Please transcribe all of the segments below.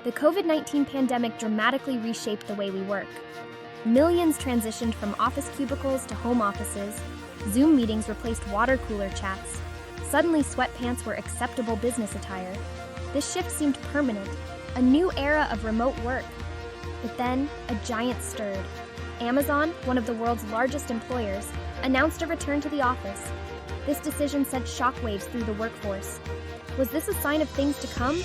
The COVID-19 pandemic dramatically reshaped the way we work. Millions transitioned from office cubicles to home offices. Zoom meetings replaced water cooler chats. Suddenly, sweatpants were acceptable business attire. This shift seemed permanent, a new era of remote work. But then, a giant stirred. Amazon, one of the world's largest employers, announced a return to the office. This decision sent shockwaves through the workforce. Was this a sign of things to come?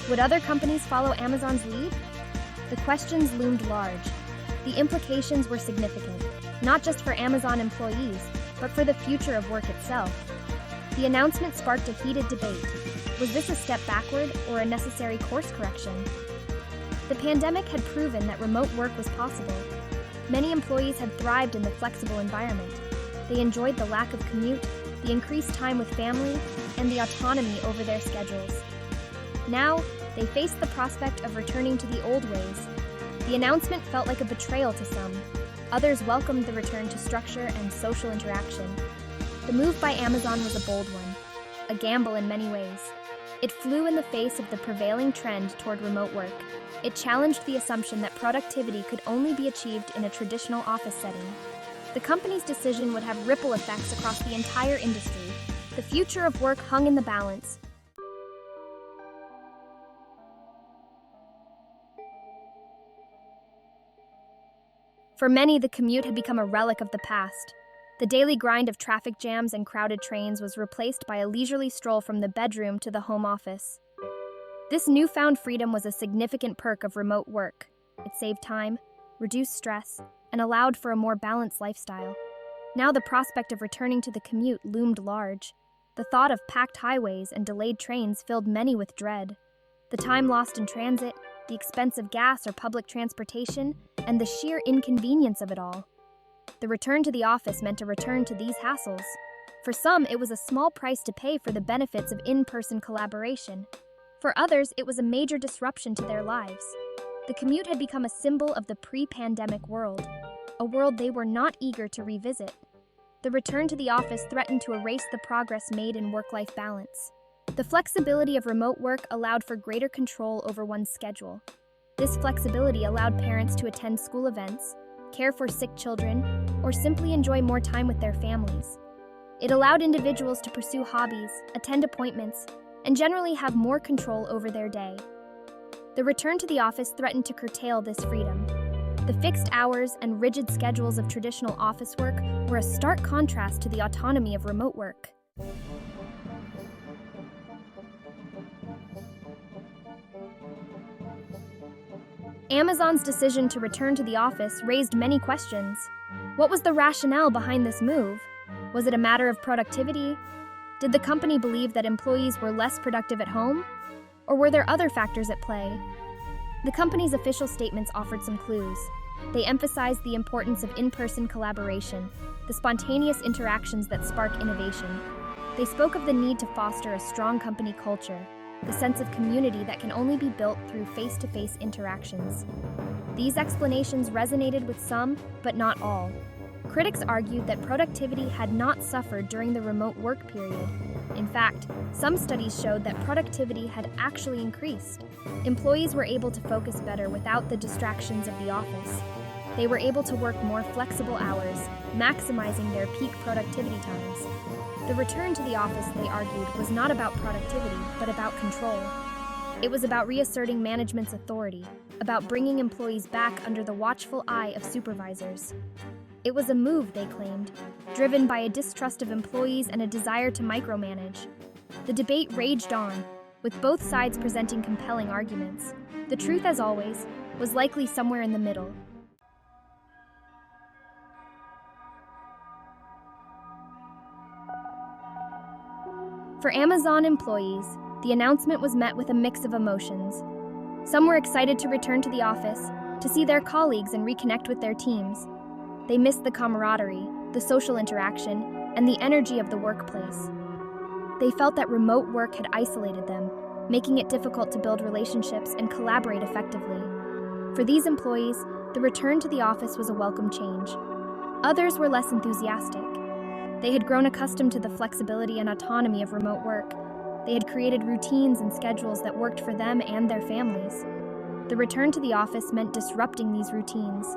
Would other companies follow Amazon's lead? The questions loomed large. The implications were significant, not just for Amazon employees, but for the future of work itself. The announcement sparked a heated debate. Was this a step backward or a necessary course correction? The pandemic had proven that remote work was possible. Many employees had thrived in the flexible environment. They enjoyed the lack of commute, the increased time with family, and the autonomy over their schedules. Now, they faced the prospect of returning to the old ways. The announcement felt like a betrayal to some. Others welcomed the return to structure and social interaction. The move by Amazon was a bold one, a gamble in many ways. It flew in the face of the prevailing trend toward remote work. It challenged the assumption that productivity could only be achieved in a traditional office setting. The company's decision would have ripple effects across the entire industry. The future of work hung in the balance. For many, the commute had become a relic of the past. The daily grind of traffic jams and crowded trains was replaced by a leisurely stroll from the bedroom to the home office. This newfound freedom was a significant perk of remote work. It saved time, reduced stress, and allowed for a more balanced lifestyle. Now the prospect of returning to the commute loomed large. The thought of packed highways and delayed trains filled many with dread. The time lost in transit, the expense of gas or public transportation, and the sheer inconvenience of it all. The return to the office meant a return to these hassles. For some, it was a small price to pay for the benefits of in-person collaboration. For others, it was a major disruption to their lives. The commute had become a symbol of the pre-pandemic world, a world they were not eager to revisit. The return to the office threatened to erase the progress made in work-life balance. The flexibility of remote work allowed for greater control over one's schedule. This flexibility allowed parents to attend school events, care for sick children, or simply enjoy more time with their families. It allowed individuals to pursue hobbies, attend appointments, and generally have more control over their day. The return to the office threatened to curtail this freedom. The fixed hours and rigid schedules of traditional office work were a stark contrast to the autonomy of remote work. Amazon's decision to return to the office raised many questions. What was the rationale behind this move? Was it a matter of productivity? Did the company believe that employees were less productive at home? Or were there other factors at play? The company's official statements offered some clues. They emphasized the importance of in-person collaboration, the spontaneous interactions that spark innovation. They spoke of the need to foster a strong company culture, the sense of community that can only be built through face-to-face interactions. These explanations resonated with some, but not all. Critics argued that productivity had not suffered during the remote work period. In fact, some studies showed that productivity had actually increased. Employees were able to focus better without the distractions of the office. They were able to work more flexible hours, maximizing their peak productivity times. The return to the office, they argued, was not about productivity, but about control. It was about reasserting management's authority, about bringing employees back under the watchful eye of supervisors. It was a move, they claimed, driven by a distrust of employees and a desire to micromanage. The debate raged on, with both sides presenting compelling arguments. The truth, as always, was likely somewhere in the middle. For Amazon employees, the announcement was met with a mix of emotions. Some were excited to return to the office, to see their colleagues and reconnect with their teams. They missed the camaraderie, the social interaction, and the energy of the workplace. They felt that remote work had isolated them, making it difficult to build relationships and collaborate effectively. For these employees, the return to the office was a welcome change. Others were less enthusiastic. They had grown accustomed to the flexibility and autonomy of remote work. They had created routines and schedules that worked for them and their families. The return to the office meant disrupting these routines,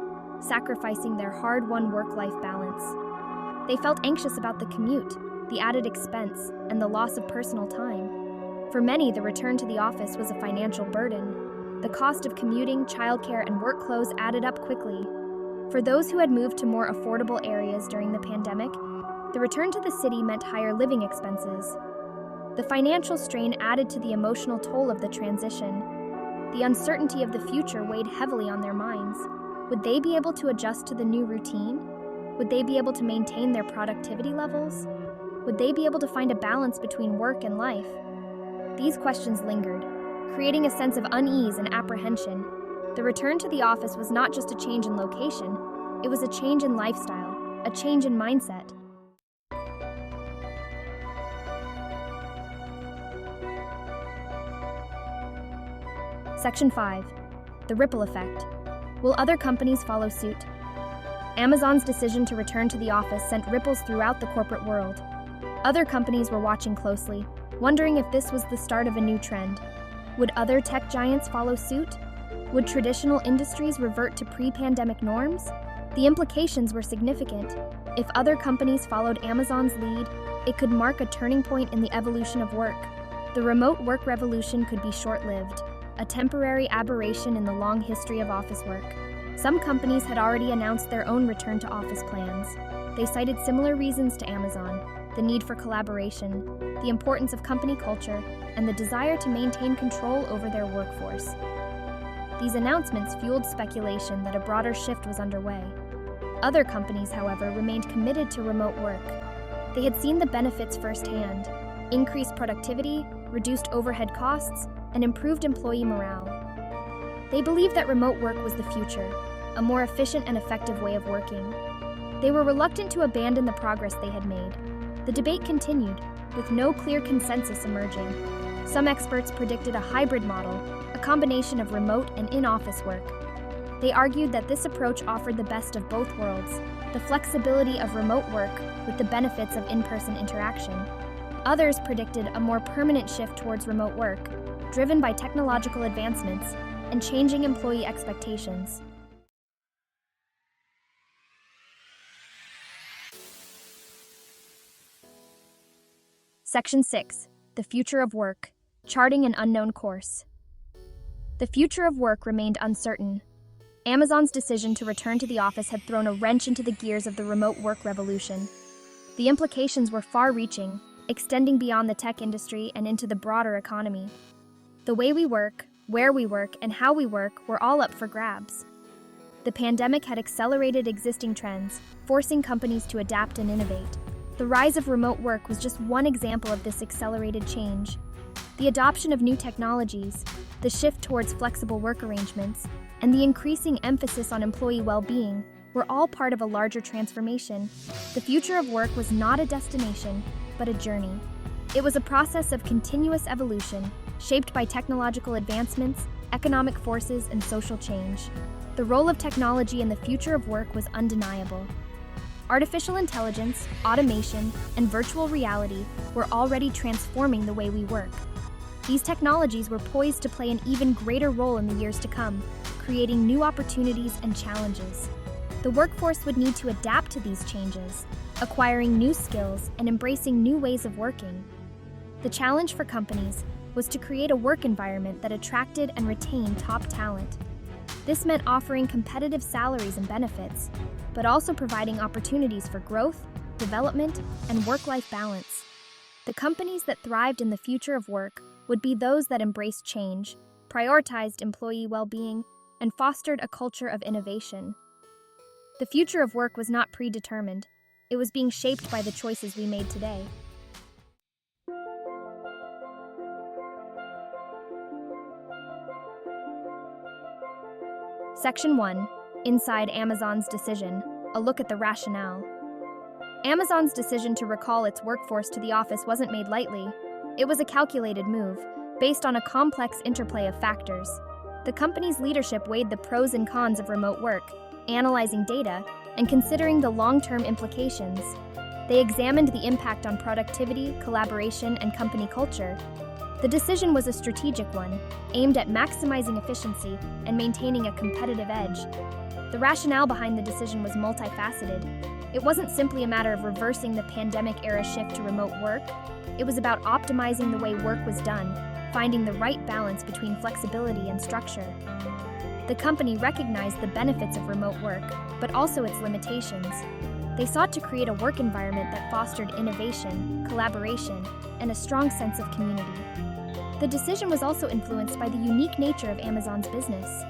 sacrificing their hard-won work-life balance. They felt anxious about the commute, the added expense, and the loss of personal time. For many, the return to the office was a financial burden. The cost of commuting, childcare, and work clothes added up quickly. For those who had moved to more affordable areas during the pandemic, the return to the city meant higher living expenses. The financial strain added to the emotional toll of the transition. The uncertainty of the future weighed heavily on their minds. Would they be able to adjust to the new routine? Would they be able to maintain their productivity levels? Would they be able to find a balance between work and life? These questions lingered, creating a sense of unease and apprehension. The return to the office was not just a change in location, it was a change in lifestyle, a change in mindset. Section 5. The ripple effect. Will other companies follow suit? Amazon's decision to return to the office sent ripples throughout the corporate world. Other companies were watching closely, wondering if this was the start of a new trend. Would other tech giants follow suit? Would traditional industries revert to pre-pandemic norms? The implications were significant. If other companies followed Amazon's lead, it could mark a turning point in the evolution of work. The remote work revolution could be short-lived, a temporary aberration in the long history of office work. Some companies had already announced their own return-to-office plans. They cited similar reasons to Amazon: the need for collaboration, the importance of company culture, and the desire to maintain control over their workforce. These announcements fueled speculation that a broader shift was underway. Other companies, however, remained committed to remote work. They had seen the benefits firsthand: increased productivity, reduced overhead costs, and improved employee morale. They believed that remote work was the future, a more efficient and effective way of working. They were reluctant to abandon the progress they had made. The debate continued, with no clear consensus emerging. Some experts predicted a hybrid model, a combination of remote and in-office work. They argued that this approach offered the best of both worlds, the flexibility of remote work with the benefits of in-person interaction. Others predicted a more permanent shift towards remote work, driven by technological advancements and changing employee expectations. Section 6. The future of work. Charting an unknown course. The future of work remained uncertain. Amazon's decision to return to the office had thrown a wrench into the gears of the remote work revolution. The implications were far-reaching, extending beyond the tech industry and into the broader economy. The way we work, where we work, and how we work were all up for grabs. The pandemic had accelerated existing trends, forcing companies to adapt and innovate. The rise of remote work was just one example of this accelerated change. The adoption of new technologies, the shift towards flexible work arrangements, and the increasing emphasis on employee well-being were all part of a larger transformation. The future of work was not a destination, but a journey. It was a process of continuous evolution, shaped by technological advancements, economic forces, and social change. The role of technology in the future of work was undeniable. Artificial intelligence, automation, and virtual reality were already transforming the way we work. These technologies were poised to play an even greater role in the years to come, creating new opportunities and challenges. The workforce would need to adapt to these changes, acquiring new skills and embracing new ways of working. The challenge for companies was to create a work environment that attracted and retained top talent. This meant offering competitive salaries and benefits, but also providing opportunities for growth, development, and work-life balance. The companies that thrived in the future of work would be those that embraced change, prioritized employee well-being, and fostered a culture of innovation. The future of work was not predetermined. It was being shaped by the choices we made today. Section 1. Inside Amazon's decision, a look at the rationale. Amazon's decision to recall its workforce to the office wasn't made lightly. It was a calculated move, based on a complex interplay of factors. The company's leadership weighed the pros and cons of remote work, analyzing data, and considering the long-term implications. They examined the impact on productivity, collaboration, and company culture. The decision was a strategic one, aimed at maximizing efficiency and maintaining a competitive edge. The rationale behind the decision was multifaceted. It wasn't simply a matter of reversing the pandemic-era shift to remote work. It was about optimizing the way work was done, finding the right balance between flexibility and structure. The company recognized the benefits of remote work, but also its limitations. They sought to create a work environment that fostered innovation, collaboration, and a strong sense of community. The decision was also influenced by the unique nature of Amazon's business.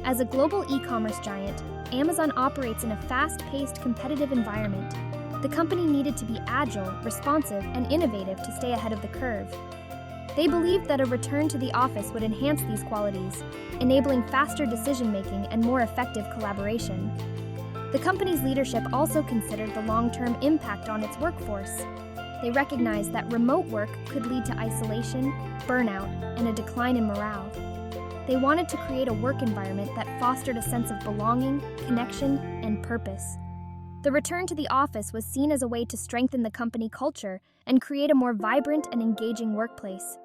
As a global e-commerce giant, Amazon operates in a fast-paced, competitive environment. The company needed to be agile, responsive, and innovative to stay ahead of the curve. They believed that a return to the office would enhance these qualities, enabling faster decision-making and more effective collaboration. The company's leadership also considered the long-term impact on its workforce. They recognized that remote work could lead to isolation, burnout, and a decline in morale. They wanted to create a work environment that fostered a sense of belonging, connection, and purpose. The return to the office was seen as a way to strengthen the company culture and create a more vibrant and engaging workplace.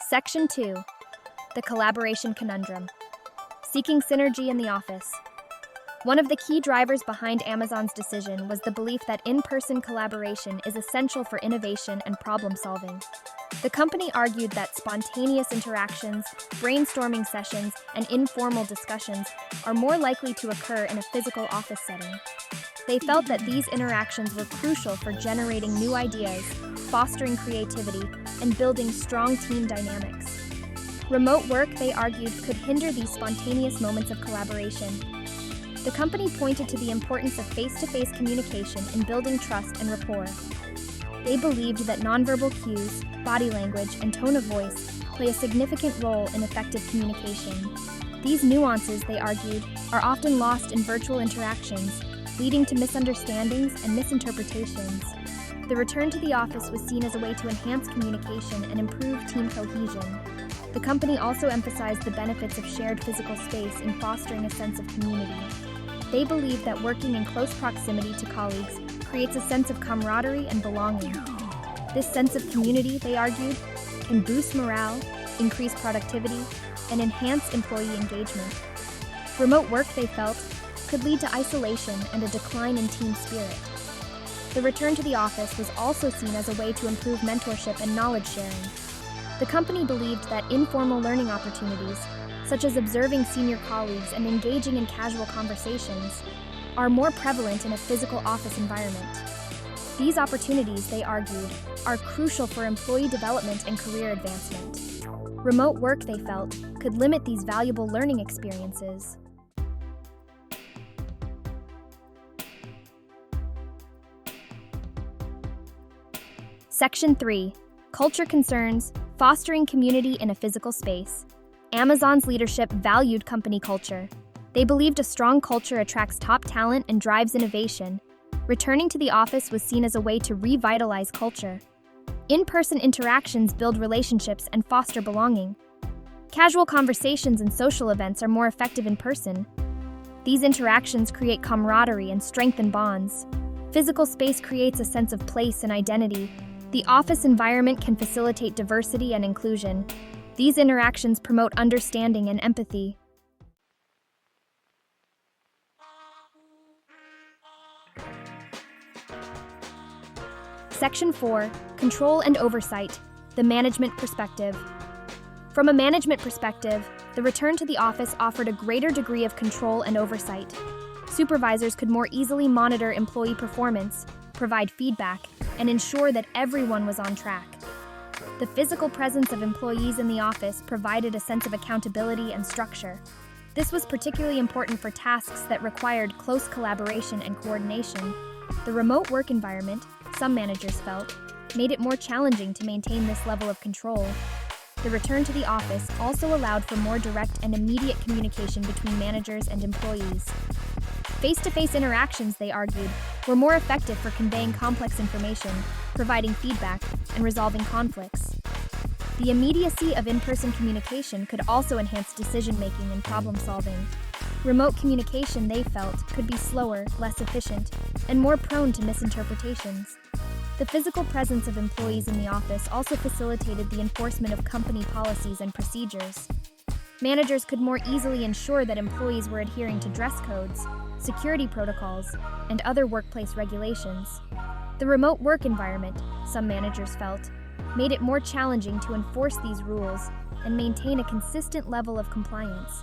Section 2. The Collaboration Conundrum. Seeking synergy in the office. One of the key drivers behind Amazon's decision was the belief that in-person collaboration is essential for innovation and problem-solving. The company argued that spontaneous interactions, brainstorming sessions, and informal discussions are more likely to occur in a physical office setting. They felt that these interactions were crucial for generating new ideas, fostering creativity, and building strong team dynamics. Remote work, they argued, could hinder these spontaneous moments of collaboration. The company pointed to the importance of face-to-face communication in building trust and rapport. They believed that nonverbal cues, body language, and tone of voice play a significant role in effective communication. These nuances, they argued, are often lost in virtual interactions, leading to misunderstandings and misinterpretations. The return to the office was seen as a way to enhance communication and improve team cohesion. The company also emphasized the benefits of shared physical space in fostering a sense of community. They believe that working in close proximity to colleagues creates a sense of camaraderie and belonging. This sense of community, they argued, can boost morale, increase productivity, and enhance employee engagement. Remote work, they felt, could lead to isolation and a decline in team spirit. The return to the office was also seen as a way to improve mentorship and knowledge sharing. The company believed that informal learning opportunities, such as observing senior colleagues and engaging in casual conversations, are more prevalent in a physical office environment. These opportunities, they argued, are crucial for employee development and career advancement. Remote work, they felt, could limit these valuable learning experiences. Section 3. Culture Concerns, Fostering Community in a Physical Space. Amazon's leadership valued company culture. They believed a strong culture attracts top talent and drives innovation. Returning to the office was seen as a way to revitalize culture. In-person interactions build relationships and foster belonging. Casual conversations and social events are more effective in person. These interactions create camaraderie and strengthen bonds. Physical space creates a sense of place and identity. The office environment can facilitate diversity and inclusion. These interactions promote understanding and empathy. Section 4. Control and Oversight, the Management Perspective. From a management perspective, the return to the office offered a greater degree of control and oversight. Supervisors could more easily monitor employee performance, provide feedback, and ensure that everyone was on track. The physical presence of employees in the office provided a sense of accountability and structure. This was particularly important for tasks that required close collaboration and coordination. The remote work environment, some managers felt, made it more challenging to maintain this level of control. The return to the office also allowed for more direct and immediate communication between managers and employees. Face-to-face interactions, they argued, were more effective for conveying complex information, providing feedback, and resolving conflicts. The immediacy of in-person communication could also enhance decision-making and problem-solving. Remote communication, they felt, could be slower, less efficient, and more prone to misinterpretations. The physical presence of employees in the office also facilitated the enforcement of company policies and procedures. Managers could more easily ensure that employees were adhering to dress codes, security protocols, and other workplace regulations. The remote work environment, some managers felt, made it more challenging to enforce these rules and maintain a consistent level of compliance.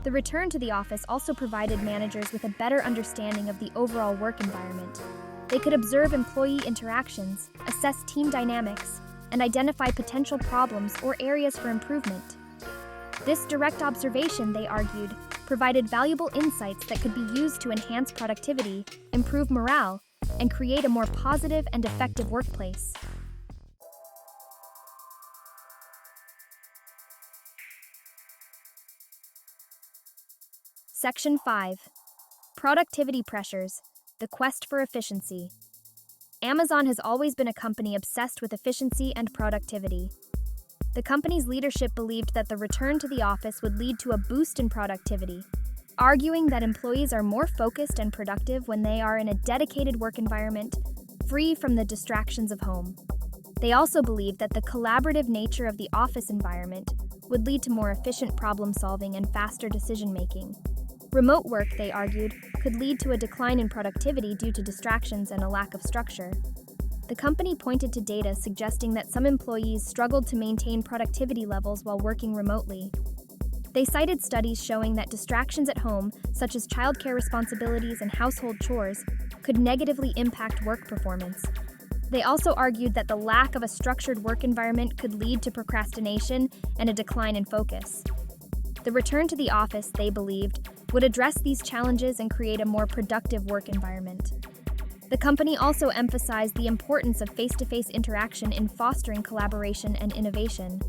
The return to the office also provided managers with a better understanding of the overall work environment. They could observe employee interactions, assess team dynamics, and identify potential problems or areas for improvement. This direct observation, they argued, provided valuable insights that could be used to enhance productivity, improve morale, and create a more positive and effective workplace. Section 5. Productivity Pressures, the Quest for Efficiency. Amazon has always been a company obsessed with efficiency and productivity. The company's leadership believed that the return to the office would lead to a boost in productivity, arguing that employees are more focused and productive when they are in a dedicated work environment, free from the distractions of home. They also believed that the collaborative nature of the office environment would lead to more efficient problem-solving and faster decision-making. Remote work, they argued, could lead to a decline in productivity due to distractions and a lack of structure. The company pointed to data suggesting that some employees struggled to maintain productivity levels while working remotely. They cited studies showing that distractions at home, such as childcare responsibilities and household chores, could negatively impact work performance. They also argued that the lack of a structured work environment could lead to procrastination and a decline in focus. The return to the office, they believed, would address these challenges and create a more productive work environment. The company also emphasized the importance of face-to-face interaction in fostering collaboration and innovation.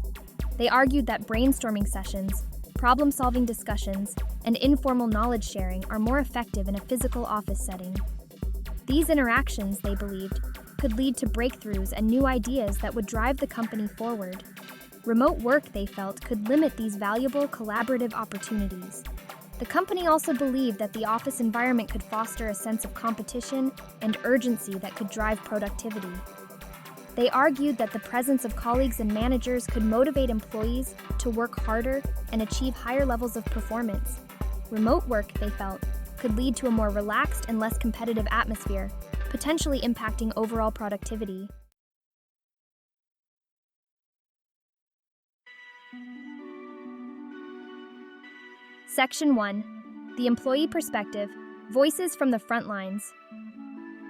They argued that brainstorming sessions, problem-solving discussions, and informal knowledge sharing are more effective in a physical office setting. These interactions, they believed, could lead to breakthroughs and new ideas that would drive the company forward. Remote work, they felt, could limit these valuable collaborative opportunities. The company also believed that the office environment could foster a sense of competition and urgency that could drive productivity. They argued that the presence of colleagues and managers could motivate employees to work harder and achieve higher levels of performance. Remote work, they felt, could lead to a more relaxed and less competitive atmosphere, potentially impacting overall productivity. Section 1. The Employee Perspective, Voices from the Front Lines.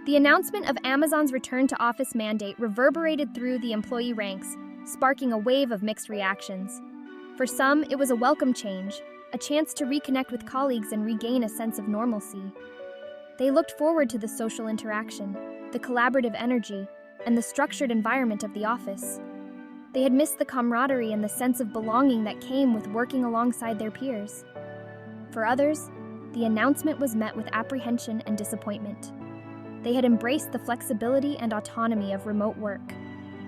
The announcement of Amazon's return to office mandate reverberated through the employee ranks, sparking a wave of mixed reactions. For some, it was a welcome change, a chance to reconnect with colleagues and regain a sense of normalcy. They looked forward to the social interaction, the collaborative energy, and the structured environment of the office. They had missed the camaraderie and the sense of belonging that came with working alongside their peers. For others, the announcement was met with apprehension and disappointment. They had embraced the flexibility and autonomy of remote work,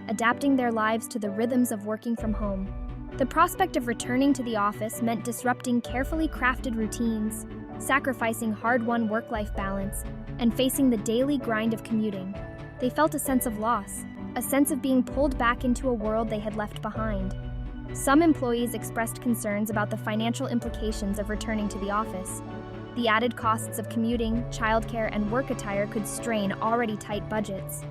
adapting their lives to the rhythms of working from home. The prospect of returning to the office meant disrupting carefully crafted routines, sacrificing hard-won work-life balance, and facing the daily grind of commuting. They felt a sense of loss, a sense of being pulled back into a world they had left behind. Some employees expressed concerns about the financial implications of returning to the office. The added costs of commuting, childcare, and work attire could strain already tight budgets.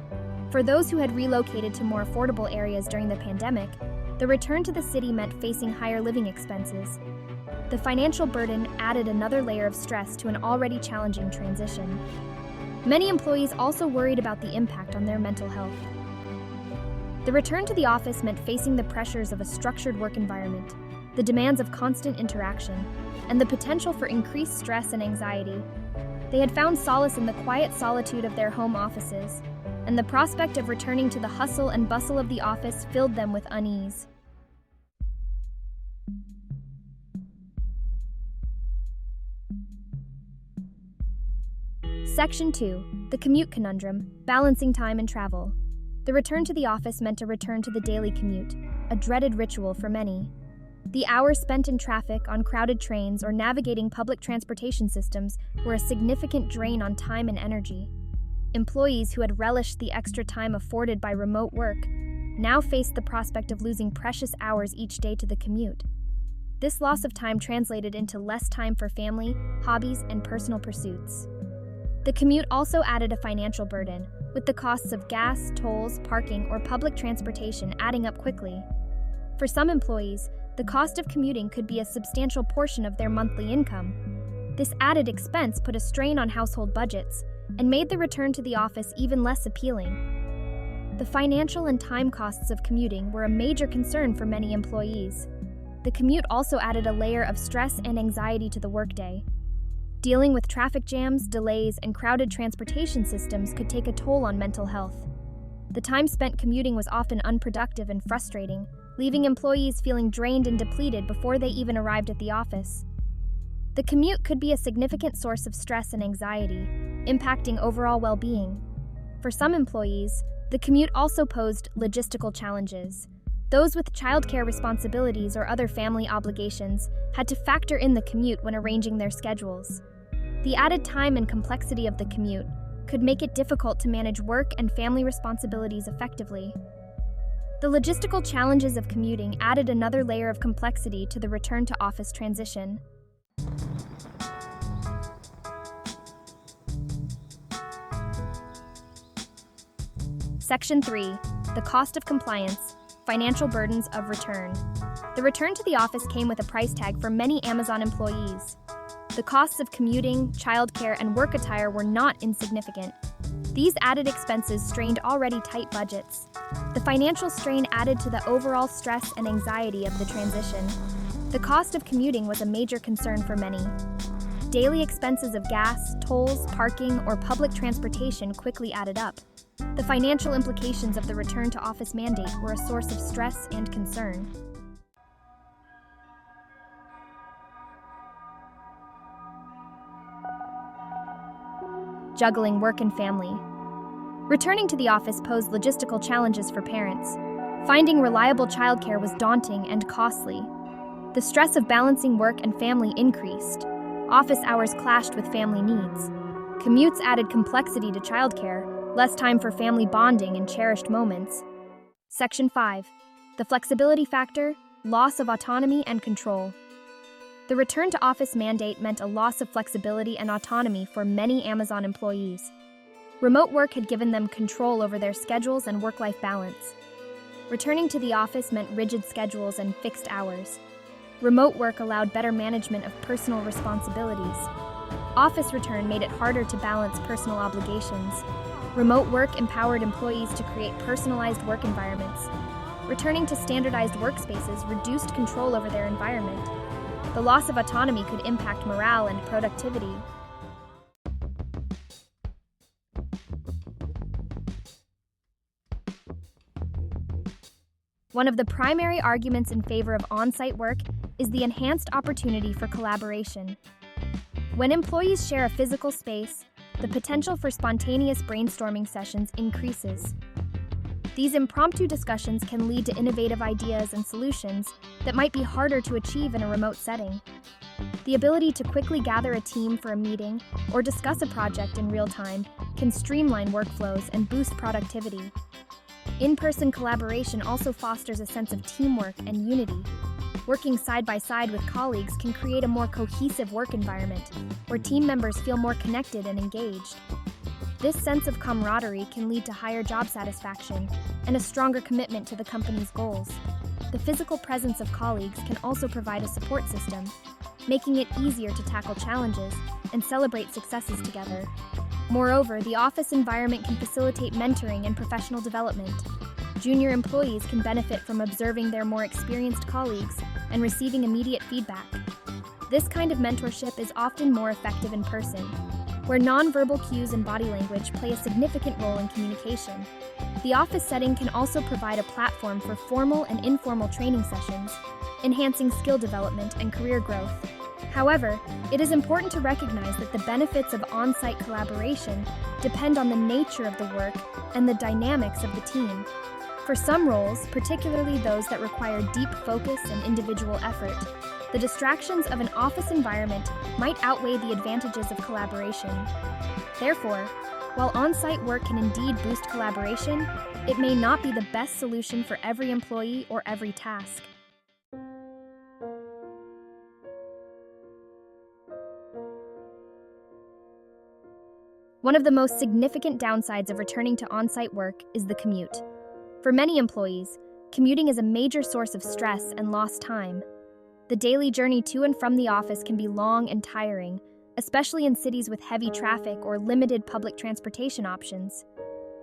For those who had relocated to more affordable areas during the pandemic, the return to the city meant facing higher living expenses. The financial burden added another layer of stress to an already challenging transition. Many employees also worried about the impact on their mental health. The return to the office meant facing the pressures of a structured work environment, the demands of constant interaction, and the potential for increased stress and anxiety. They had found solace in the quiet solitude of their home offices, and the prospect of returning to the hustle and bustle of the office filled them with unease. Section 2. The Commute Conundrum, Balancing Time and Travel. The return to the office meant a return to the daily commute, a dreaded ritual for many. The hours spent in traffic, on crowded trains, or navigating public transportation systems were a significant drain on time and energy. Employees who had relished the extra time afforded by remote work now faced the prospect of losing precious hours each day to the commute. This loss of time translated into less time for family, hobbies, and personal pursuits. The commute also added a financial burden, with the costs of gas, tolls, parking, or public transportation adding up quickly. For some employees, the cost of commuting could be a substantial portion of their monthly income. This added expense put a strain on household budgets and made the return to the office even less appealing. The financial and time costs of commuting were a major concern for many employees. The commute also added a layer of stress and anxiety to the workday. Dealing with traffic jams, delays, and crowded transportation systems could take a toll on mental health. The time spent commuting was often unproductive and frustrating, leaving employees feeling drained and depleted before they even arrived at the office. The commute could be a significant source of stress and anxiety, impacting overall well-being. For some employees, the commute also posed logistical challenges. Those with childcare responsibilities or other family obligations had to factor in the commute when arranging their schedules. The added time and complexity of the commute could make it difficult to manage work and family responsibilities effectively. The logistical challenges of commuting added another layer of complexity to the return-to-office transition. Section 3. The cost of compliance. Financial burdens of return. The return to the office came with a price tag for many Amazon employees. The costs of commuting, childcare, and work attire were not insignificant. These added expenses strained already tight budgets. The financial strain added to the overall stress and anxiety of the transition. The cost of commuting was a major concern for many. Daily expenses of gas, tolls, parking, or public transportation quickly added up. The financial implications of the return-to-office mandate were a source of stress and concern. Juggling work and family. Returning to the office posed logistical challenges for parents. Finding reliable childcare was daunting and costly. The stress of balancing work and family increased. Office hours clashed with family needs. Commutes added complexity to childcare, less time for family bonding and cherished moments. Section 5. The flexibility factor, loss of autonomy and control. The return-to-office mandate meant a loss of flexibility and autonomy for many Amazon employees. Remote work had given them control over their schedules and work-life balance. Returning to the office meant rigid schedules and fixed hours. Remote work allowed better management of personal responsibilities. Office return made it harder to balance personal obligations. Remote work empowered employees to create personalized work environments. Returning to standardized workspaces reduced control over their environment. The loss of autonomy could impact morale and productivity. One of the primary arguments in favor of on-site work is the enhanced opportunity for collaboration. When employees share a physical space, the potential for spontaneous brainstorming sessions increases. These impromptu discussions can lead to innovative ideas and solutions that might be harder to achieve in a remote setting. The ability to quickly gather a team for a meeting or discuss a project in real time can streamline workflows and boost productivity. In-person collaboration also fosters a sense of teamwork and unity. Working side by side with colleagues can create a more cohesive work environment, where team members feel more connected and engaged. This sense of camaraderie can lead to higher job satisfaction and a stronger commitment to the company's goals. The physical presence of colleagues can also provide a support system, making it easier to tackle challenges and celebrate successes together. Moreover, the office environment can facilitate mentoring and professional development. Junior employees can benefit from observing their more experienced colleagues and receiving immediate feedback. This kind of mentorship is often more effective in person, where nonverbal cues and body language play a significant role in communication. The office setting can also provide a platform for formal and informal training sessions, enhancing skill development and career growth. However, it is important to recognize that the benefits of on-site collaboration depend on the nature of the work and the dynamics of the team. For some roles, particularly those that require deep focus and individual effort, the distractions of an office environment might outweigh the advantages of collaboration. Therefore, while on-site work can indeed boost collaboration, it may not be the best solution for every employee or every task. One of the most significant downsides of returning to on-site work is the commute. For many employees, commuting is a major source of stress and lost time. The daily journey to and from the office can be long and tiring, especially in cities with heavy traffic or limited public transportation options.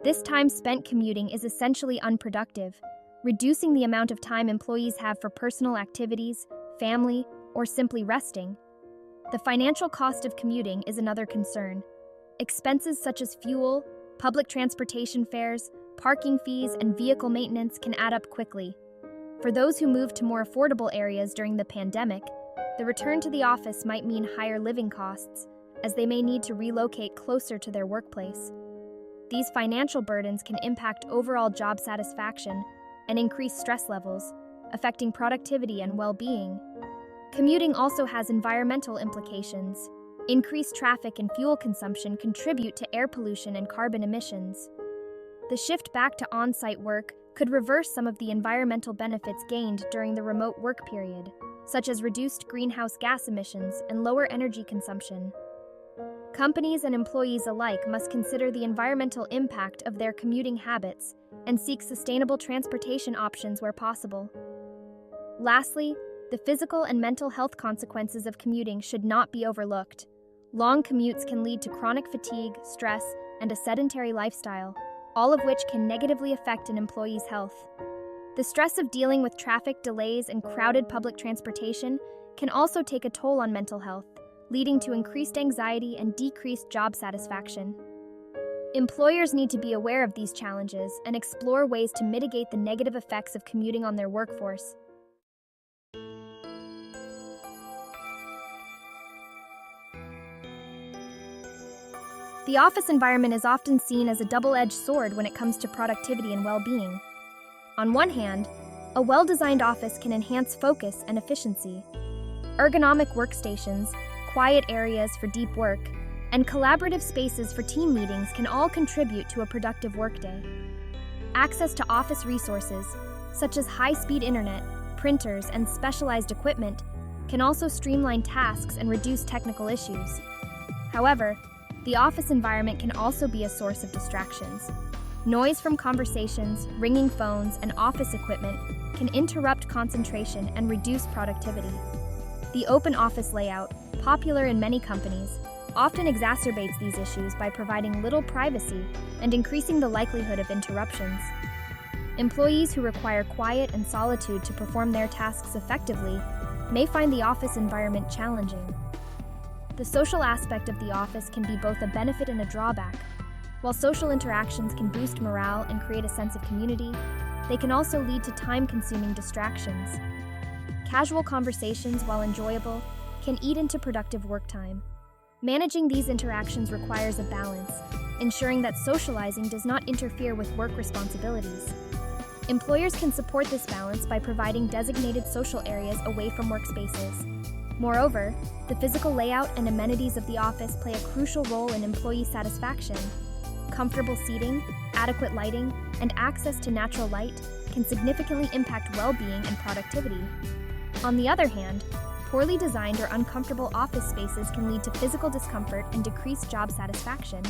This time spent commuting is essentially unproductive, reducing the amount of time employees have for personal activities, family, or simply resting. The financial cost of commuting is another concern. Expenses such as fuel, public transportation fares, parking fees, and vehicle maintenance can add up quickly. For those who moved to more affordable areas during the pandemic, the return to the office might mean higher living costs, as they may need to relocate closer to their workplace. These financial burdens can impact overall job satisfaction and increase stress levels, affecting productivity and well-being. Commuting also has environmental implications. Increased traffic and fuel consumption contribute to air pollution and carbon emissions. The shift back to on-site work could reverse some of the environmental benefits gained during the remote work period, such as reduced greenhouse gas emissions and lower energy consumption. Companies and employees alike must consider the environmental impact of their commuting habits and seek sustainable transportation options where possible. Lastly, the physical and mental health consequences of commuting should not be overlooked. Long commutes can lead to chronic fatigue, stress, and a sedentary lifestyle, all of which can negatively affect an employee's health. The stress of dealing with traffic delays and crowded public transportation can also take a toll on mental health, leading to increased anxiety and decreased job satisfaction. Employers need to be aware of these challenges and explore ways to mitigate the negative effects of commuting on their workforce. The office environment is often seen as a double-edged sword when it comes to productivity and well-being. On one hand, a well-designed office can enhance focus and efficiency. Ergonomic workstations, quiet areas for deep work, and collaborative spaces for team meetings can all contribute to a productive workday. Access to office resources, such as high-speed internet, printers, and specialized equipment, can also streamline tasks and reduce technical issues. However, the office environment can also be a source of distractions. Noise from conversations, ringing phones, and office equipment can interrupt concentration and reduce productivity. The open office layout, popular in many companies, often exacerbates these issues by providing little privacy and increasing the likelihood of interruptions. Employees who require quiet and solitude to perform their tasks effectively may find the office environment challenging. The social aspect of the office can be both a benefit and a drawback. While social interactions can boost morale and create a sense of community, they can also lead to time-consuming distractions. Casual conversations, while enjoyable, can eat into productive work time. Managing these interactions requires a balance, ensuring that socializing does not interfere with work responsibilities. Employers can support this balance by providing designated social areas away from workspaces. Moreover, the physical layout and amenities of the office play a crucial role in employee satisfaction. Comfortable seating, adequate lighting, and access to natural light can significantly impact well-being and productivity. On the other hand, poorly designed or uncomfortable office spaces can lead to physical discomfort and decreased job satisfaction.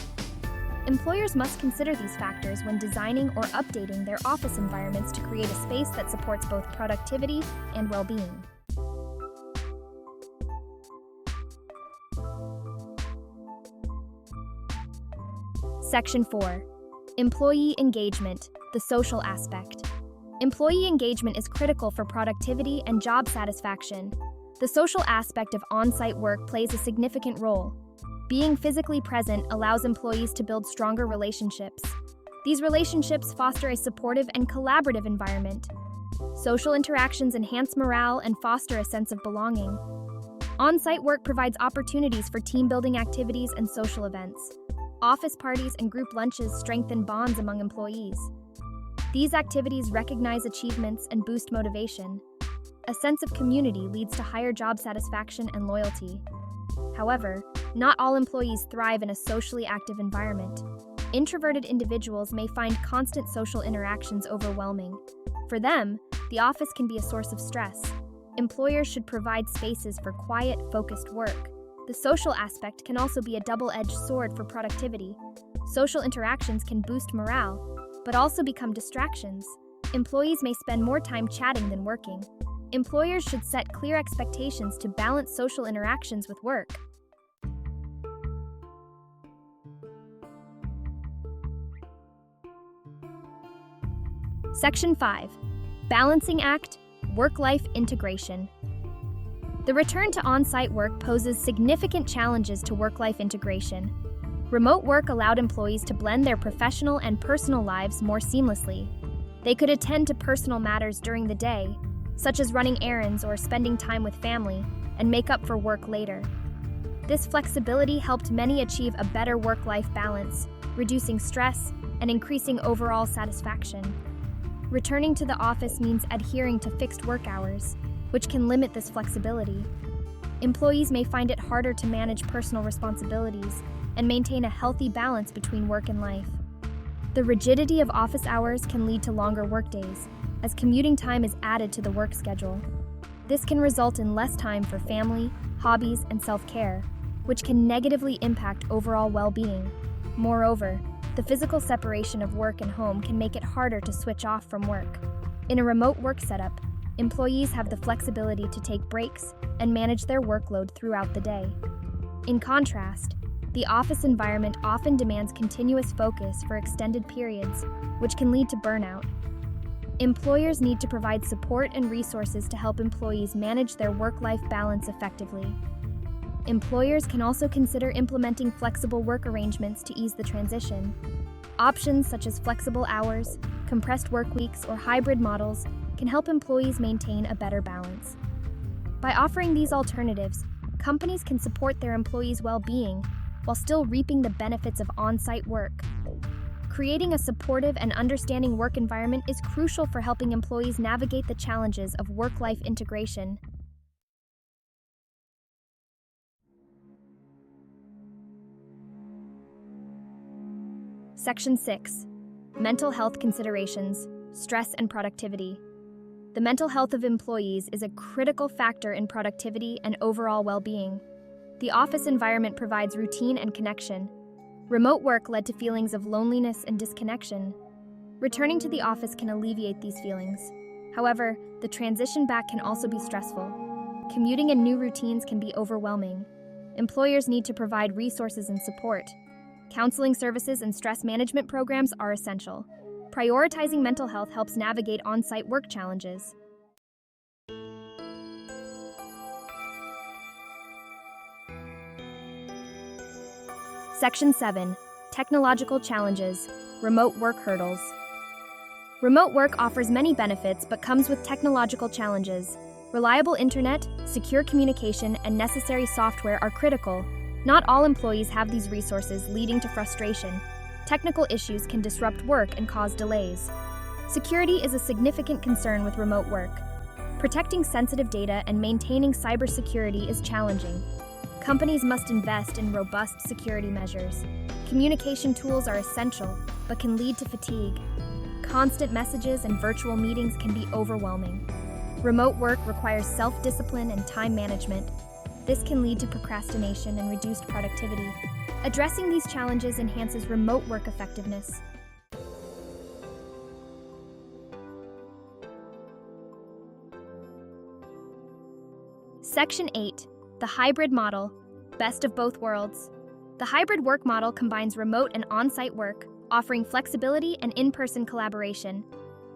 Employers must consider these factors when designing or updating their office environments to create a space that supports both productivity and well-being. Section 4. Employee engagement, the social aspect. Employee engagement is critical for productivity and job satisfaction. The social aspect of on-site work plays a significant role. Being physically present allows employees to build stronger relationships. These relationships foster a supportive and collaborative environment. Social interactions enhance morale and foster a sense of belonging. On-site work provides opportunities for team-building activities and social events. Office parties and group lunches strengthen bonds among employees. These activities recognize achievements and boost motivation. A sense of community leads to higher job satisfaction and loyalty. However, not all employees thrive in a socially active environment. Introverted individuals may find constant social interactions overwhelming. For them, the office can be a source of stress. Employers should provide spaces for quiet, focused work. The social aspect can also be a double-edged sword for productivity. Social interactions can boost morale, but also become distractions. Employees may spend more time chatting than working. Employers should set clear expectations to balance social interactions with work. Section 5. Balancing Act, Work-Life Integration. The return to on-site work poses significant challenges to work-life integration. Remote work allowed employees to blend their professional and personal lives more seamlessly. They could attend to personal matters during the day, such as running errands or spending time with family, and make up for work later. This flexibility helped many achieve a better work-life balance, reducing stress and increasing overall satisfaction. Returning to the office means adhering to fixed work hours, which can limit this flexibility. Employees may find it harder to manage personal responsibilities and maintain a healthy balance between work and life. The rigidity of office hours can lead to longer workdays, as commuting time is added to the work schedule. This can result in less time for family, hobbies, and self-care, which can negatively impact overall well-being. Moreover, the physical separation of work and home can make it harder to switch off from work. In a remote work setup, employees have the flexibility to take breaks and manage their workload throughout the day. In contrast, the office environment often demands continuous focus for extended periods, which can lead to burnout. Employers need to provide support and resources to help employees manage their work-life balance effectively. Employers can also consider implementing flexible work arrangements to ease the transition. Options such as flexible hours, compressed work weeks, or hybrid models can help employees maintain a better balance. By offering these alternatives, companies can support their employees' well-being while still reaping the benefits of on-site work. Creating a supportive and understanding work environment is crucial for helping employees navigate the challenges of work-life integration. Section 6. Mental health considerations, stress and productivity. The mental health of employees is a critical factor in productivity and overall well-being. The office environment provides routine and connection. Remote work led to feelings of loneliness and disconnection. Returning to the office can alleviate these feelings. However, the transition back can also be stressful. Commuting and new routines can be overwhelming. Employers need to provide resources and support. Counseling services and stress management programs are essential. Prioritizing mental health helps navigate on-site work challenges. Section 7. Technological challenges, remote work hurdles. Remote work offers many benefits but comes with technological challenges. Reliable internet, secure communication, and necessary software are critical. Not all employees have these resources, leading to frustration. Technical issues can disrupt work and cause delays. Security is a significant concern with remote work. Protecting sensitive data and maintaining cybersecurity is challenging. Companies must invest in robust security measures. Communication tools are essential, but can lead to fatigue. Constant messages and virtual meetings can be overwhelming. Remote work requires self-discipline and time management. This can lead to procrastination and reduced productivity. Addressing these challenges enhances remote work effectiveness. Section 8. The hybrid model, best of both worlds. The hybrid work model combines remote and on-site work, offering flexibility and in-person collaboration.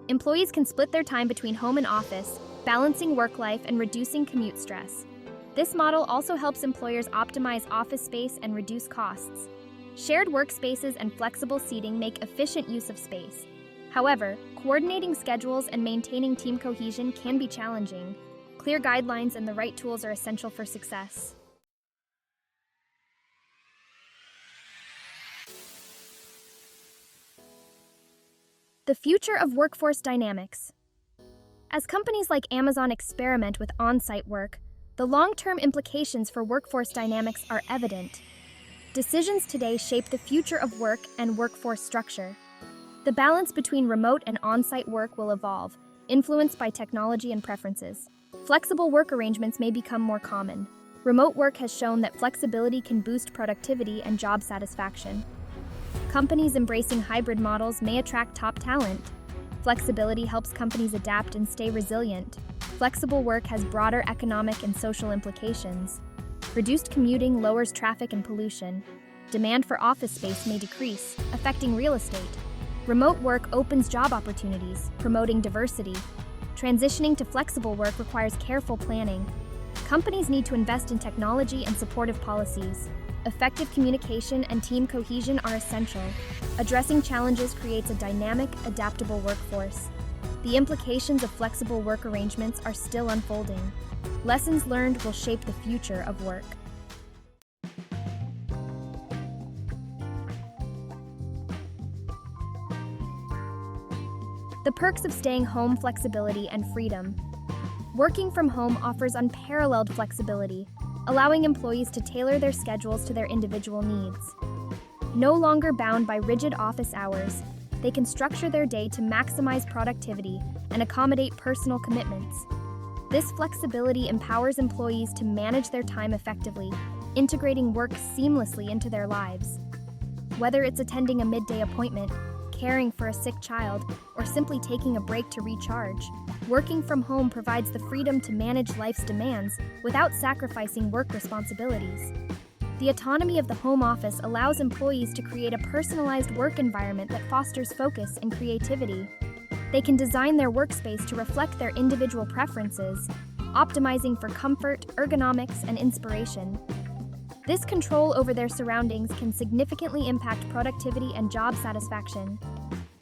Employees can split their time between home and office, balancing work life and reducing commute stress. This model also helps employers optimize office space and reduce costs. Shared workspaces and flexible seating make efficient use of space. However, coordinating schedules and maintaining team cohesion can be challenging. Clear guidelines and the right tools are essential for success. The future of workforce dynamics. As companies like Amazon experiment with on-site work, the long-term implications for workforce dynamics are evident. Decisions today shape the future of work and workforce structure. The balance between remote and on-site work will evolve, influenced by technology and preferences. Flexible work arrangements may become more common. Remote work has shown that flexibility can boost productivity and job satisfaction. Companies embracing hybrid models may attract top talent. Flexibility helps companies adapt and stay resilient. Flexible work has broader economic and social implications. Reduced commuting lowers traffic and pollution. Demand for office space may decrease, affecting real estate. Remote work opens job opportunities, promoting diversity. Transitioning to flexible work requires careful planning. Companies need to invest in technology and supportive policies. Effective communication and team cohesion are essential. Addressing challenges creates a dynamic, adaptable workforce. The implications of flexible work arrangements are still unfolding. Lessons learned will shape the future of work. The perks of staying home: flexibility and freedom. Working from home offers unparalleled flexibility, allowing employees to tailor their schedules to their individual needs. No longer bound by rigid office hours, they can structure their day to maximize productivity and accommodate personal commitments. This flexibility empowers employees to manage their time effectively, integrating work seamlessly into their lives. Whether it's attending a midday appointment, caring for a sick child, or simply taking a break to recharge, working from home provides the freedom to manage life's demands without sacrificing work responsibilities. The autonomy of the home office allows employees to create a personalized work environment that fosters focus and creativity. They can design their workspace to reflect their individual preferences, optimizing for comfort, ergonomics, and inspiration. This control over their surroundings can significantly impact productivity and job satisfaction.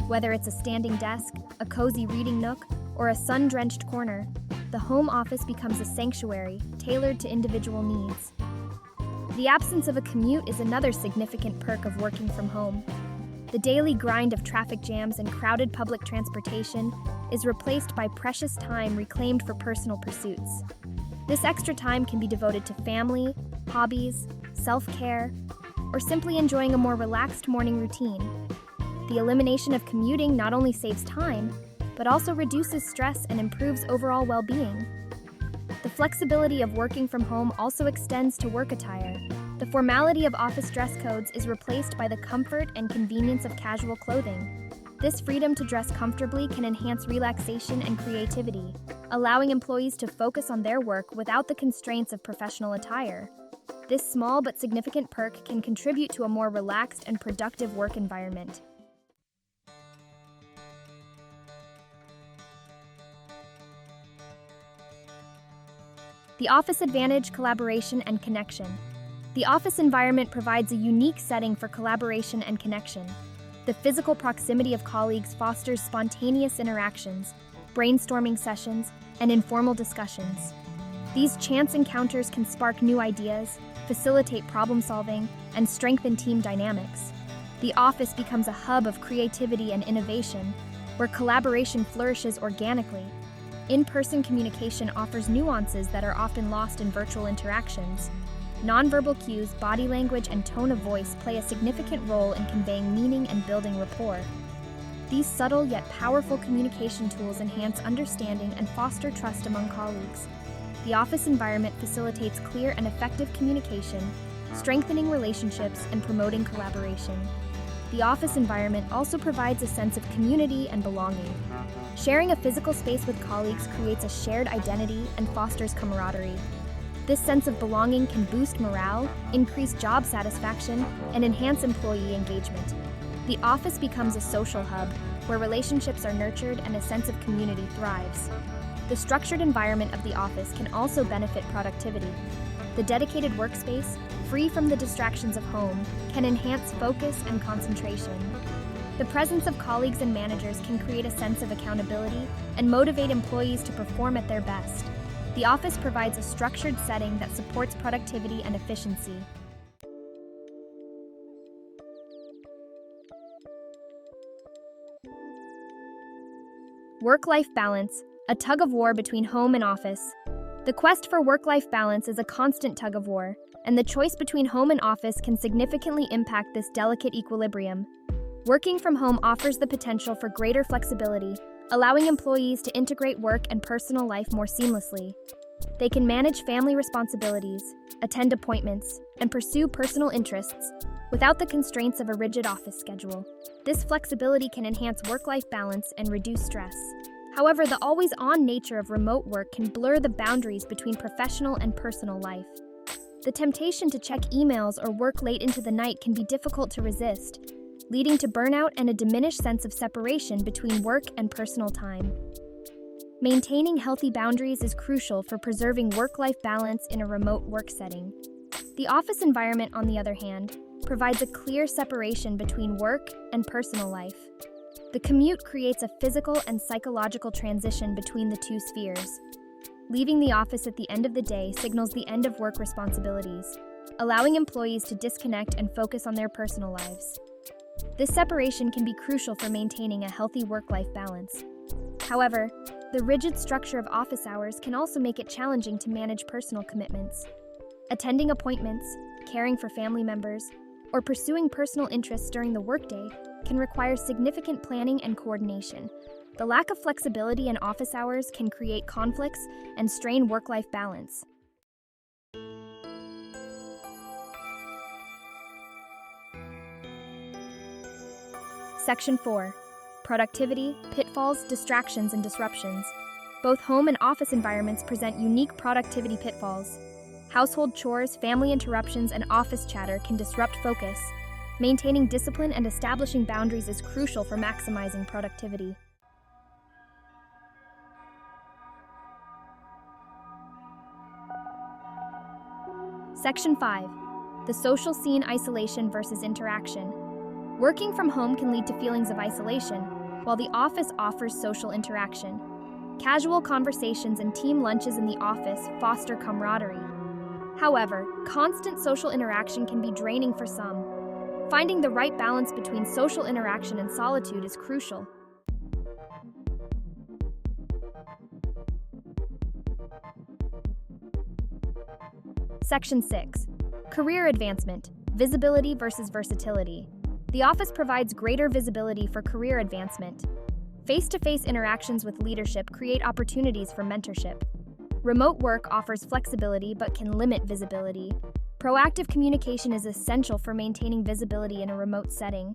Whether it's a standing desk, a cozy reading nook, or a sun-drenched corner, the home office becomes a sanctuary tailored to individual needs. The absence of a commute is another significant perk of working from home. The daily grind of traffic jams and crowded public transportation is replaced by precious time reclaimed for personal pursuits. This extra time can be devoted to family, hobbies, self-care, or simply enjoying a more relaxed morning routine. The elimination of commuting not only saves time, but also reduces stress and improves overall well-being. The flexibility of working from home also extends to work attire. The formality of office dress codes is replaced by the comfort and convenience of casual clothing. This freedom to dress comfortably can enhance relaxation and creativity, allowing employees to focus on their work without the constraints of professional attire. This small but significant perk can contribute to a more relaxed and productive work environment. The office advantage: collaboration and connection. The office environment provides a unique setting for collaboration and connection. The physical proximity of colleagues fosters spontaneous interactions, brainstorming sessions, and informal discussions. These chance encounters can spark new ideas, facilitate problem-solving, and strengthen team dynamics. The office becomes a hub of creativity and innovation, where collaboration flourishes organically. In-person communication offers nuances that are often lost in virtual interactions. Nonverbal cues, body language, and tone of voice play a significant role in conveying meaning and building rapport. These subtle yet powerful communication tools enhance understanding and foster trust among colleagues. The office environment facilitates clear and effective communication, strengthening relationships and promoting collaboration. The office environment also provides a sense of community and belonging. Sharing a physical space with colleagues creates a shared identity and fosters camaraderie. This sense of belonging can boost morale, increase job satisfaction, and enhance employee engagement. The office becomes a social hub where relationships are nurtured and a sense of community thrives. The structured environment of the office can also benefit productivity. The dedicated workspace, free from the distractions of home, can enhance focus and concentration. The presence of colleagues and managers can create a sense of accountability and motivate employees to perform at their best. The office provides a structured setting that supports productivity and efficiency. Work-life balance, a tug of war between home and office. The quest for work-life balance is a constant tug of war, and the choice between home and office can significantly impact this delicate equilibrium. Working from home offers the potential for greater flexibility, allowing employees to integrate work and personal life more seamlessly. They can manage family responsibilities, attend appointments, and pursue personal interests without the constraints of a rigid office schedule. This flexibility can enhance work-life balance and reduce stress. However, the always-on nature of remote work can blur the boundaries between professional and personal life. The temptation to check emails or work late into the night can be difficult to resist, leading to burnout and a diminished sense of separation between work and personal time. Maintaining healthy boundaries is crucial for preserving work-life balance in a remote work setting. The office environment, on the other hand, provides a clear separation between work and personal life. The commute creates a physical and psychological transition between the two spheres. Leaving the office at the end of the day signals the end of work responsibilities, allowing employees to disconnect and focus on their personal lives. This separation can be crucial for maintaining a healthy work-life balance. However, the rigid structure of office hours can also make it challenging to manage personal commitments. Attending appointments, caring for family members, or pursuing personal interests during the workday can require significant planning and coordination. The lack of flexibility in office hours can create conflicts and strain work-life balance. Section 4. Productivity, pitfalls, distractions, and disruptions. Both home and office environments present unique productivity pitfalls. Household chores, family interruptions, and office chatter can disrupt focus. Maintaining discipline and establishing boundaries is crucial for maximizing productivity. Section 5. The social scene: isolation versus interaction. Working from home can lead to feelings of isolation, while the office offers social interaction. Casual conversations and team lunches in the office foster camaraderie. However, constant social interaction can be draining for some. Finding the right balance between social interaction and solitude is crucial. Section 6. Career advancement: visibility versus versatility. The office provides greater visibility for career advancement. Face-to-face interactions with leadership create opportunities for mentorship. Remote work offers flexibility but can limit visibility. Proactive communication is essential for maintaining visibility in a remote setting.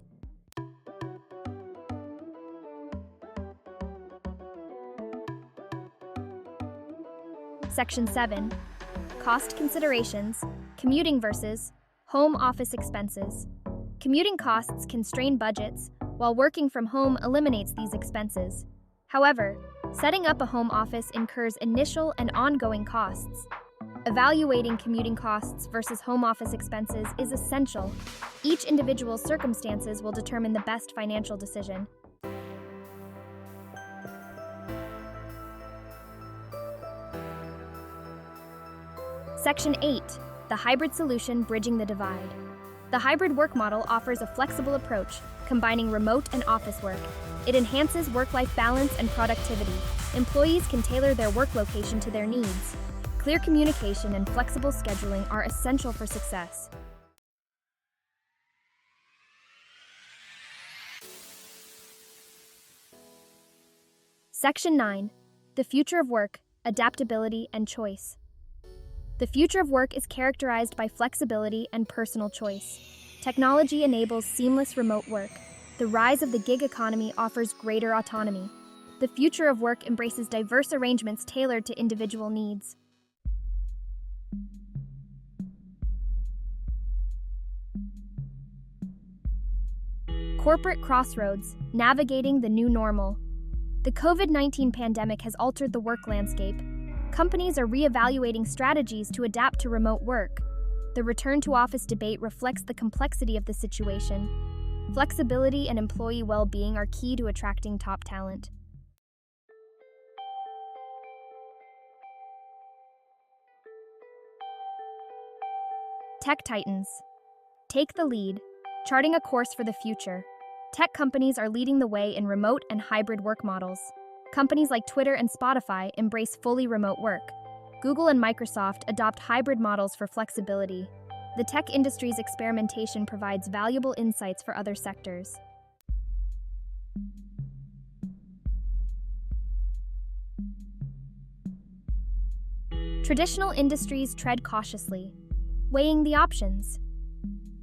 Section 7. Cost considerations: commuting versus home office expenses. Commuting costs can strain budgets, while working from home eliminates these expenses. However, setting up a home office incurs initial and ongoing costs. Evaluating commuting costs versus home office expenses is essential. Each individual's circumstances will determine the best financial decision. Section 8. The hybrid solution: bridging the divide. The hybrid work model offers a flexible approach, combining remote and office work. It enhances work-life balance and productivity. Employees can tailor their work location to their needs. Clear communication and flexible scheduling are essential for success. Section 9. The future of work: adaptability and choice. The future of work is characterized by flexibility and personal choice. Technology enables seamless remote work. The rise of the gig economy offers greater autonomy. The future of work embraces diverse arrangements tailored to individual needs. Corporate crossroads: navigating the new normal. The COVID-19 pandemic has altered the work landscape. Companies are reevaluating strategies to adapt to remote work. The return-to-office debate reflects the complexity of the situation. Flexibility and employee well-being are key to attracting top talent. Tech titans: take the lead, charting a course for the future. Tech companies are leading the way in remote and hybrid work models. Companies like Twitter and Spotify embrace fully remote work. Google and Microsoft adopt hybrid models for flexibility. The tech industry's experimentation provides valuable insights for other sectors. Traditional industries tread cautiously, weighing the options.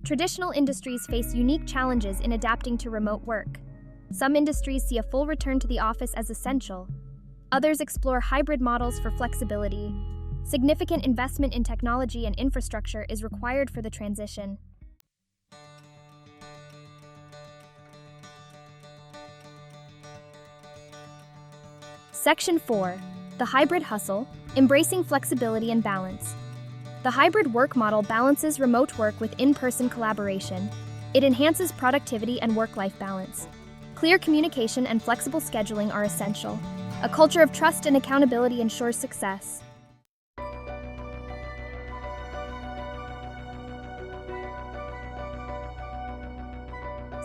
Traditional industries face unique challenges in adapting to remote work. Some industries see a full return to the office as essential. Others explore hybrid models for flexibility. Significant investment in technology and infrastructure is required for the transition. Section 4. The hybrid hustle, embracing flexibility and balance. The hybrid work model balances remote work with in-person collaboration. It enhances productivity and work-life balance. Clear communication and flexible scheduling are essential. A culture of trust and accountability ensures success.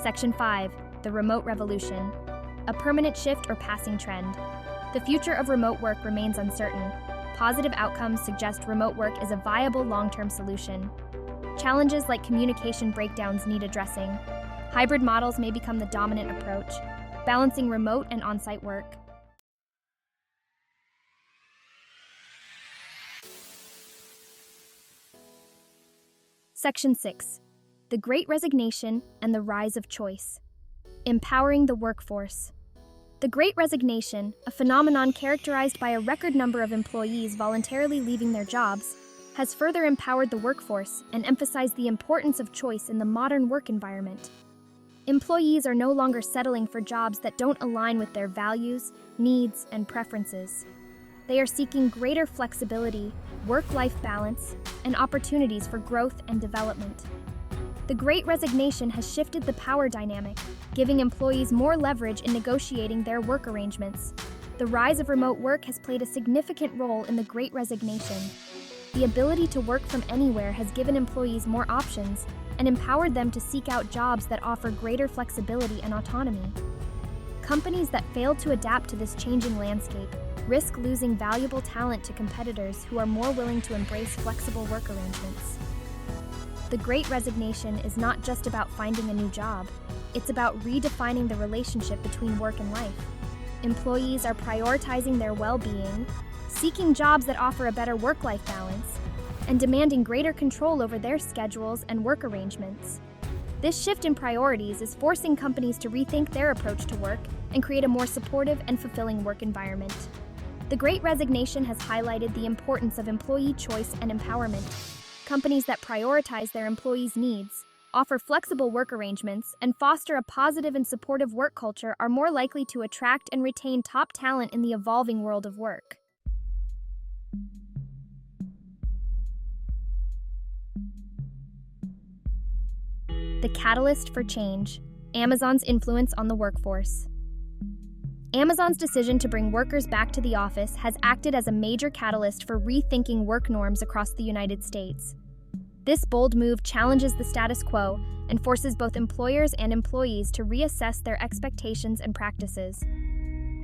Section 5. The remote revolution. A permanent shift or passing trend. The future of remote work remains uncertain. Positive outcomes suggest remote work is a viable long-term solution. Challenges like communication breakdowns need addressing. Hybrid models may become the dominant approach, balancing remote and on-site work. Section 6. The Great Resignation and the Rise of Choice. Empowering the workforce. The Great Resignation, a phenomenon characterized by a record number of employees voluntarily leaving their jobs, has further empowered the workforce and emphasized the importance of choice in the modern work environment. Employees are no longer settling for jobs that don't align with their values, needs, and preferences. They are seeking greater flexibility, work-life balance, and opportunities for growth and development. The Great Resignation has shifted the power dynamic, giving employees more leverage in negotiating their work arrangements. The rise of remote work has played a significant role in the Great Resignation. The ability to work from anywhere has given employees more options and empowered them to seek out jobs that offer greater flexibility and autonomy. Companies that fail to adapt to this changing landscape risk losing valuable talent to competitors who are more willing to embrace flexible work arrangements. The Great Resignation is not just about finding a new job, it's about redefining the relationship between work and life. Employees are prioritizing their well-being, seeking jobs that offer a better work-life balance, and demanding greater control over their schedules and work arrangements. This shift in priorities is forcing companies to rethink their approach to work and create a more supportive and fulfilling work environment. The Great Resignation has highlighted the importance of employee choice and empowerment. Companies that prioritize their employees' needs, offer flexible work arrangements, and foster a positive and supportive work culture are more likely to attract and retain top talent in the evolving world of work. The catalyst for change: Amazon's influence on the workforce. Amazon's decision to bring workers back to the office has acted as a major catalyst for rethinking work norms across the United States. This bold move challenges the status quo and forces both employers and employees to reassess their expectations and practices.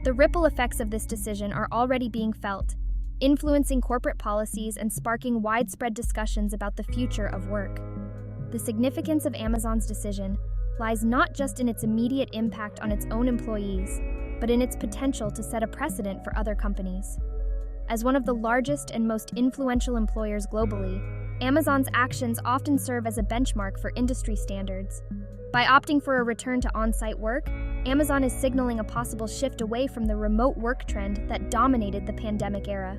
The ripple effects of this decision are already being felt, influencing corporate policies and sparking widespread discussions about the future of work. The significance of Amazon's decision lies not just in its immediate impact on its own employees, but in its potential to set a precedent for other companies. As one of the largest and most influential employers globally, Amazon's actions often serve as a benchmark for industry standards. By opting for a return to on-site work, Amazon is signaling a possible shift away from the remote work trend that dominated the pandemic era.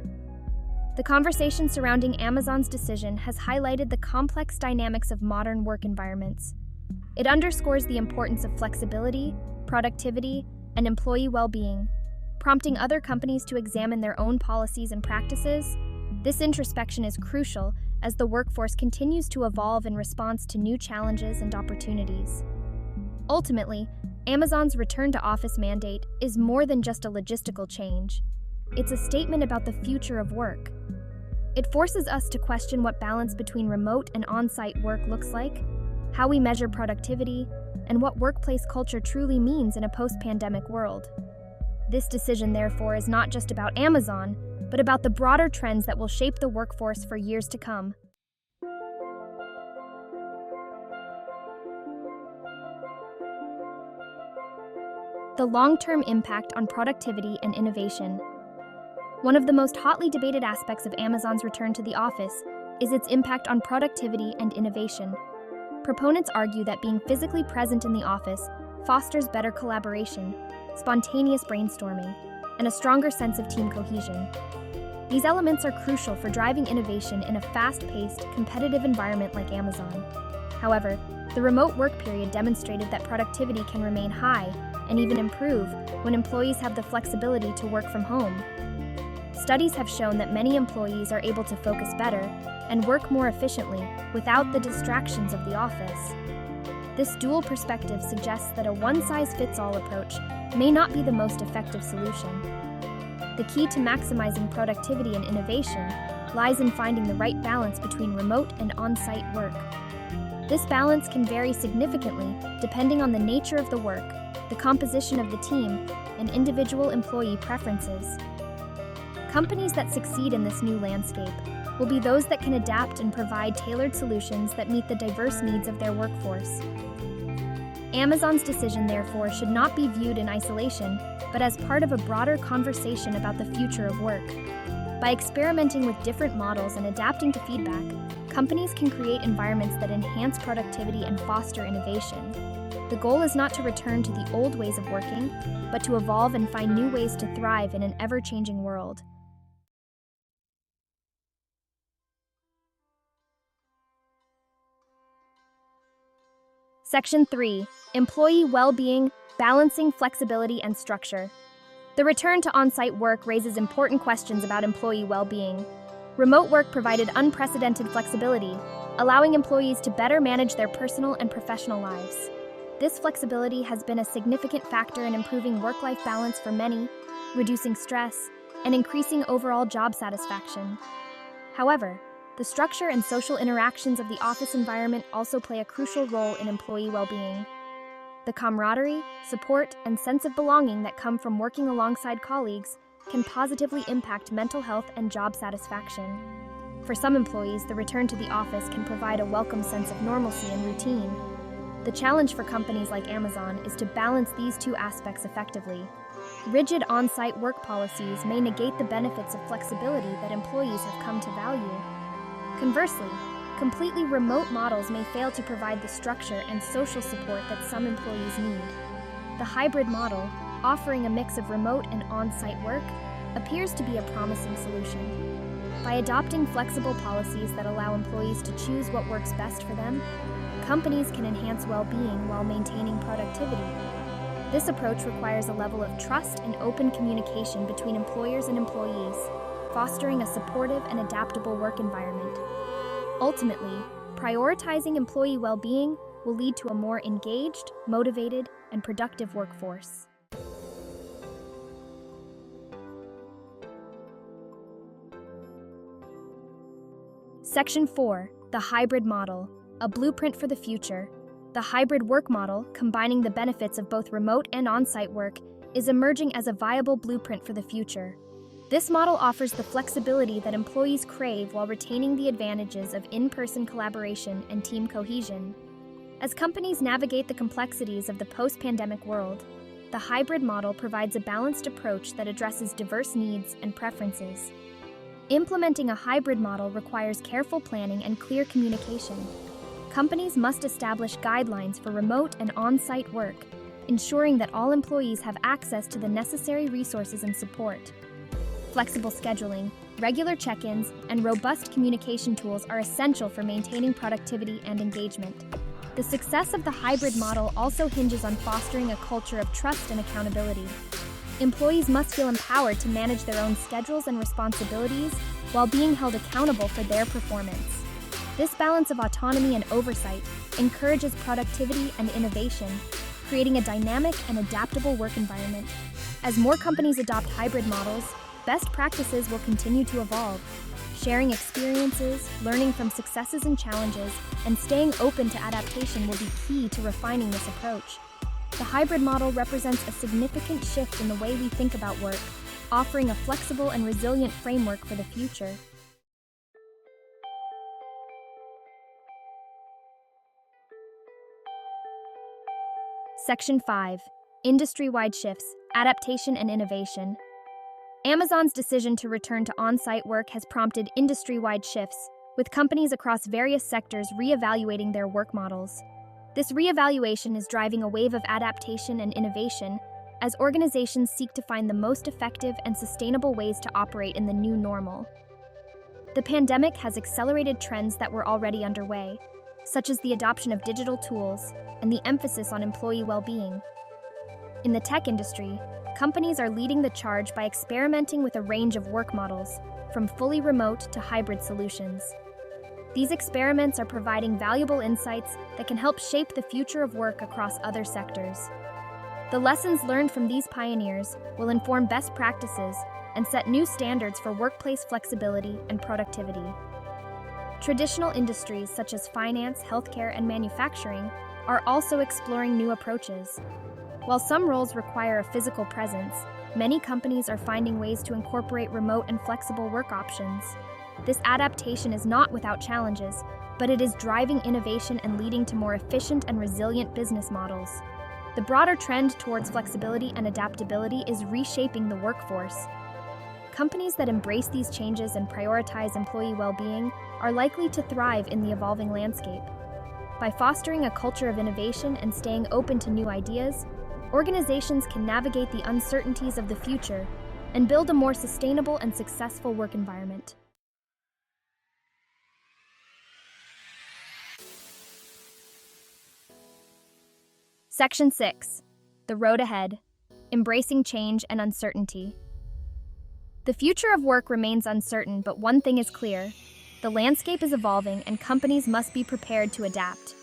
The conversation surrounding Amazon's decision has highlighted the complex dynamics of modern work environments. It underscores the importance of flexibility, productivity, and employee well-being, prompting other companies to examine their own policies and practices. This introspection is crucial as the workforce continues to evolve in response to new challenges and opportunities. Ultimately, Amazon's return-to-office mandate is more than just a logistical change. It's a statement about the future of work. It forces us to question what balance between remote and on-site work looks like, how we measure productivity, and what workplace culture truly means in a post-pandemic world. This decision, therefore, is not just about Amazon, but about the broader trends that will shape the workforce for years to come. The long-term impact on productivity and innovation. One of the most hotly debated aspects of Amazon's return to the office is its impact on productivity and innovation. Proponents argue that being physically present in the office fosters better collaboration, spontaneous brainstorming, and a stronger sense of team cohesion. These elements are crucial for driving innovation in a fast-paced, competitive environment like Amazon. However, the remote work period demonstrated that productivity can remain high and even improve when employees have the flexibility to work from home. Studies have shown that many employees are able to focus better and work more efficiently without the distractions of the office. This dual perspective suggests that a one-size-fits-all approach may not be the most effective solution. The key to maximizing productivity and innovation lies in finding the right balance between remote and on-site work. This balance can vary significantly depending on the nature of the work, the composition of the team, and individual employee preferences. Companies that succeed in this new landscape will be those that can adapt and provide tailored solutions that meet the diverse needs of their workforce. Amazon's decision, therefore, should not be viewed in isolation, but as part of a broader conversation about the future of work. By experimenting with different models and adapting to feedback, companies can create environments that enhance productivity and foster innovation. The goal is not to return to the old ways of working, but to evolve and find new ways to thrive in an ever-changing world. Section 3. Employee well-being, balancing flexibility and structure. The return to on-site work raises important questions about employee well-being. Remote work provided unprecedented flexibility, allowing employees to better manage their personal and professional lives. This flexibility has been a significant factor in improving work-life balance for many, reducing stress, and increasing overall job satisfaction. However, the structure and social interactions of the office environment also play a crucial role in employee well-being. The camaraderie, support, and sense of belonging that come from working alongside colleagues can positively impact mental health and job satisfaction. For some employees, the return to the office can provide a welcome sense of normalcy and routine. The challenge for companies like Amazon is to balance these two aspects effectively. Rigid on-site work policies may negate the benefits of flexibility that employees have come to value. Conversely, completely remote models may fail to provide the structure and social support that some employees need. The hybrid model, offering a mix of remote and on-site work, appears to be a promising solution. By adopting flexible policies that allow employees to choose what works best for them, companies can enhance well-being while maintaining productivity. This approach requires a level of trust and open communication between employers and employees, fostering a supportive and adaptable work environment. Ultimately, prioritizing employee well-being will lead to a more engaged, motivated, and productive workforce. Section 4. The hybrid model, a blueprint for the future. The hybrid work model, combining the benefits of both remote and on-site work, is emerging as a viable blueprint for the future. This model offers the flexibility that employees crave while retaining the advantages of in-person collaboration and team cohesion. As companies navigate the complexities of the post-pandemic world, the hybrid model provides a balanced approach that addresses diverse needs and preferences. Implementing a hybrid model requires careful planning and clear communication. Companies must establish guidelines for remote and on-site work, ensuring that all employees have access to the necessary resources and support. Flexible scheduling, regular check-ins, and robust communication tools are essential for maintaining productivity and engagement. The success of the hybrid model also hinges on fostering a culture of trust and accountability. Employees must feel empowered to manage their own schedules and responsibilities while being held accountable for their performance. This balance of autonomy and oversight encourages productivity and innovation, creating a dynamic and adaptable work environment. As more companies adopt hybrid models, best practices will continue to evolve. Sharing experiences, learning from successes and challenges, and staying open to adaptation will be key to refining this approach. The hybrid model represents a significant shift in the way we think about work, offering a flexible and resilient framework for the future. Section 5. Industry-wide shifts, adaptation and innovation. Amazon's decision to return to on-site work has prompted industry-wide shifts, with companies across various sectors reevaluating their work models. This reevaluation is driving a wave of adaptation and innovation as organizations seek to find the most effective and sustainable ways to operate in the new normal. The pandemic has accelerated trends that were already underway, such as the adoption of digital tools and the emphasis on employee well-being. In the tech industry, companies are leading the charge by experimenting with a range of work models, from fully remote to hybrid solutions. These experiments are providing valuable insights that can help shape the future of work across other sectors. The lessons learned from these pioneers will inform best practices and set new standards for workplace flexibility and productivity. Traditional industries such as finance, healthcare, and manufacturing are also exploring new approaches. While some roles require a physical presence, many companies are finding ways to incorporate remote and flexible work options. This adaptation is not without challenges, but it is driving innovation and leading to more efficient and resilient business models. The broader trend towards flexibility and adaptability is reshaping the workforce. Companies that embrace these changes and prioritize employee well-being are likely to thrive in the evolving landscape. By fostering a culture of innovation and staying open to new ideas, organizations can navigate the uncertainties of the future and build a more sustainable and successful work environment. Section 6. The road ahead. Embracing change and uncertainty. The future of work remains uncertain, but one thing is clear. The landscape is evolving and companies must be prepared to adapt.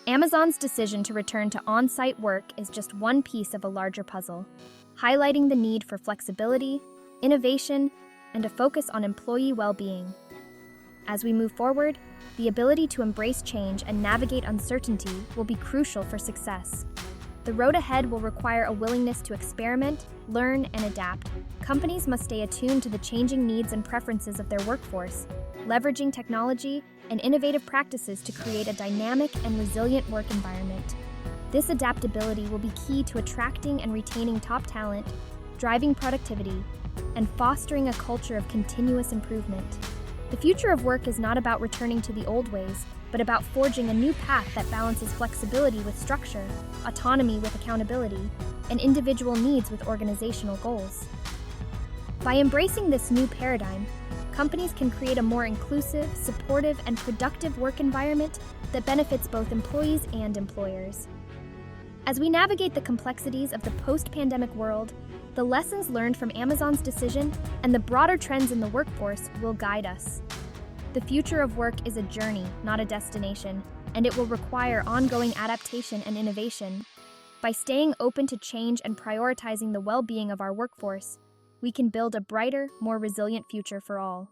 Amazon's decision to return to on-site work is just one piece of a larger puzzle, highlighting the need for flexibility, innovation, and a focus on employee well-being. As we move forward, the ability to embrace change and navigate uncertainty will be crucial for success. The road ahead will require a willingness to experiment, learn, and adapt. Companies must stay attuned to the changing needs and preferences of their workforce, leveraging technology and innovative practices to create a dynamic and resilient work environment. This adaptability will be key to attracting and retaining top talent, driving productivity, and fostering a culture of continuous improvement. The future of work is not about returning to the old ways, but about forging a new path that balances flexibility with structure, autonomy with accountability, and individual needs with organizational goals. By embracing this new paradigm, companies can create a more inclusive, supportive, and productive work environment that benefits both employees and employers. As we navigate the complexities of the post-pandemic world, the lessons learned from Amazon's decision and the broader trends in the workforce will guide us. The future of work is a journey, not a destination, and it will require ongoing adaptation and innovation. By staying open to change and prioritizing the well-being of our workforce, we can build a brighter, more resilient future for all.